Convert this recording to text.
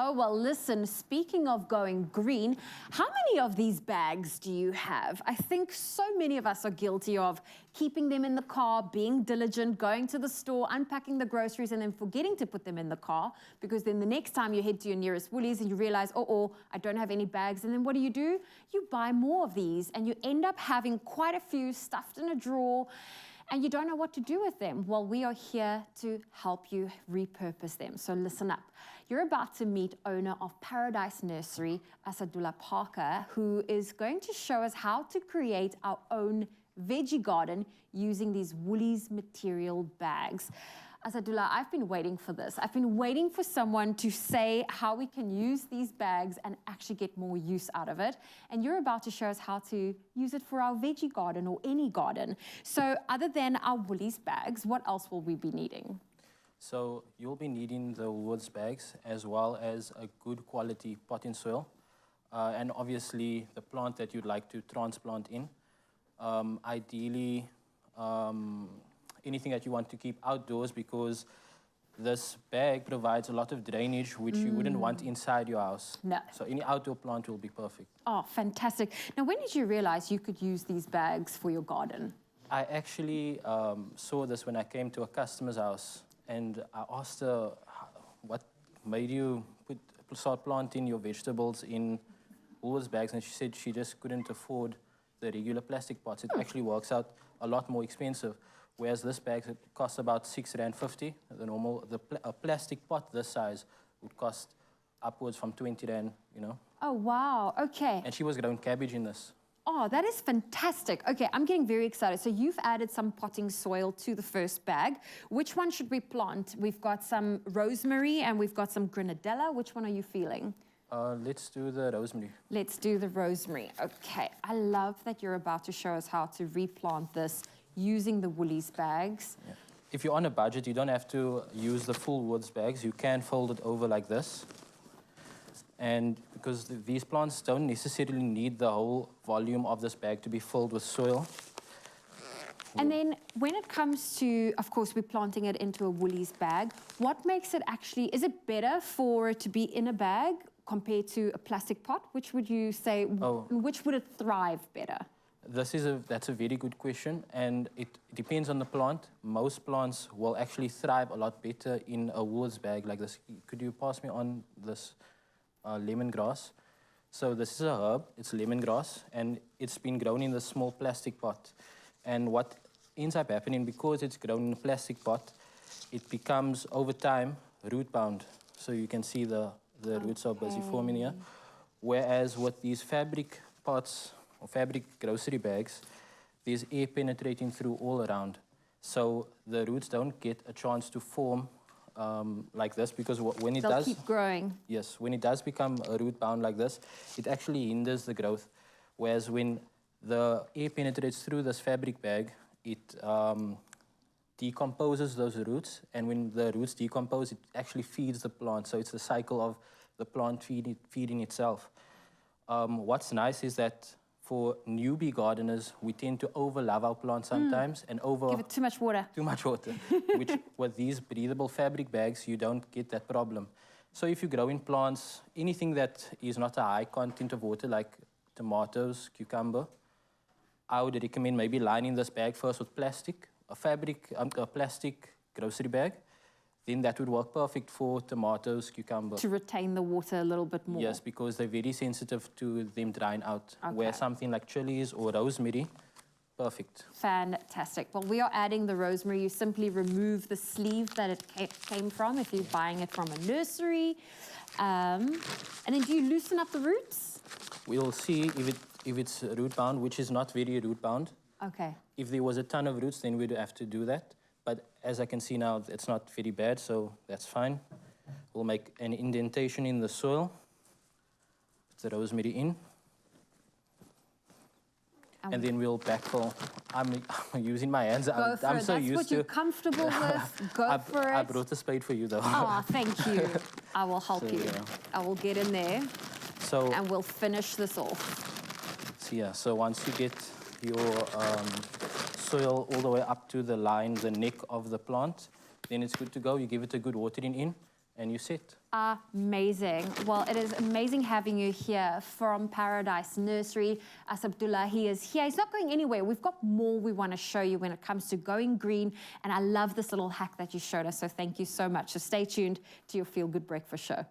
Oh, well, listen, speaking of going green, how many of these bags do you have? I think so many of us are guilty of keeping them in the car, being diligent, going to the store, unpacking the groceries, and then forgetting to put them in the car, because then the next time you head to your nearest Woolies and you realize, oh, I don't have any bags, and then what do? You buy more of these, and you end up having quite a few stuffed in a drawer, and you don't know what to do with them. Well, we are here to help you repurpose them. So listen up. You're about to meet owner of Paradise Nursery, Asadullah Parker, who is going to show us how to create our own veggie garden using these Woolies material bags. Asadullah, I've been waiting for this. I've been waiting for someone to say how we can use these bags and actually get more use out of it. And you're about to show us how to use it for our veggie garden or any garden. So other than our Woolies bags, what else will we be needing? So you'll be needing the Woolies bags as well as a good quality potting soil. And obviously the plant that you'd like to transplant in. Ideally, anything that you want to keep outdoors, because this bag provides a lot of drainage which you wouldn't want inside your house. No. So any outdoor plant will be perfect. Oh, fantastic. Now, when did you realize you could use these bags for your garden? I actually saw this when I came to a customer's house, and I asked her, what made you start planting your vegetables in Woolies bags? And she said she just couldn't afford the regular plastic pots. It actually works out a lot more expensive. Whereas this bag costs about R6.50. A plastic pot this size would cost upwards from 20 Rand, you know. Oh, wow, okay. And she was growing cabbage in this. Oh, that is fantastic. Okay, I'm getting very excited. So you've added some potting soil to the first bag. Which one should we plant? We've got some rosemary and we've got some grenadella. Which one are you feeling? Let's do the rosemary. Let's do the rosemary. Okay, I love that you're about to show us how to replant this using the Woolies bags. Yeah. If you're on a budget, you don't have to use the full Woolies bags. You can fold it over like this. And because these plants don't necessarily need the whole volume of this bag to be filled with soil. And then when it comes to, of course, we're planting it into a Woolies bag, what makes it actually, is it better for it to be in a bag compared to a plastic pot? Which would you say, which would it thrive better? That's a very good question, and it depends on the plant. Most plants will actually thrive a lot better in a Woolies bag like this. Could you pass me on this lemongrass? So this is a herb, it's lemongrass, and it's been grown in this small plastic pot. And what ends up happening, because it's grown in a plastic pot, it becomes, over time, root bound. So you can see the roots are busy forming here. Whereas with these fabric pots, or fabric grocery bags, there's air penetrating through all around. So the roots don't get a chance to form like this, because when it They'll keep growing. Yes, when it does become a root bound like this, it actually hinders the growth. Whereas when the air penetrates through this fabric bag, it decomposes those roots, and when the roots decompose, it actually feeds the plant. So it's the cycle of the plant feeding itself. What's nice is that for newbie gardeners, we tend to overlove our plants sometimes and give it too much water. Too much water, which with these breathable fabric bags, you don't get that problem. So if you grow in plants, anything that is not a high content of water, like tomatoes, cucumber, I would recommend maybe lining this bag first with plastic, a plastic grocery bag. Then that would work perfect for tomatoes, cucumber. To retain the water a little bit more. Yes, because they're very sensitive to them drying out. Okay. Where something like chilies or rosemary, perfect. Fantastic. Well, we are adding the rosemary. You simply remove the sleeve that it came from if you're buying it from a nursery. And then do you loosen up the roots? We'll see if it's root bound, which is not very root bound. Okay. If there was a ton of roots, then we'd have to do that. But as I can see now, it's not very bad, so that's fine. We'll make an indentation in the soil. Put the rosemary in. And then we'll backfill. I'm using my hands. I'm so used to. That's what you're comfortable with. Go for it. I brought a spade for you, though. Oh, thank you. I will help you. Yeah. I will get in there. So, and we'll finish this off. So once you get your soil all the way up to the line, the neck of the plant, then it's good to go. You give it a good watering in, and you're set. Amazing. Well, it is amazing having you here from Paradise Nursery. Abdullahi is here. He's not going anywhere. We've got more we want to show you when it comes to going green. And I love this little hack that you showed us. So thank you so much. So stay tuned to your Feel Good Breakfast show.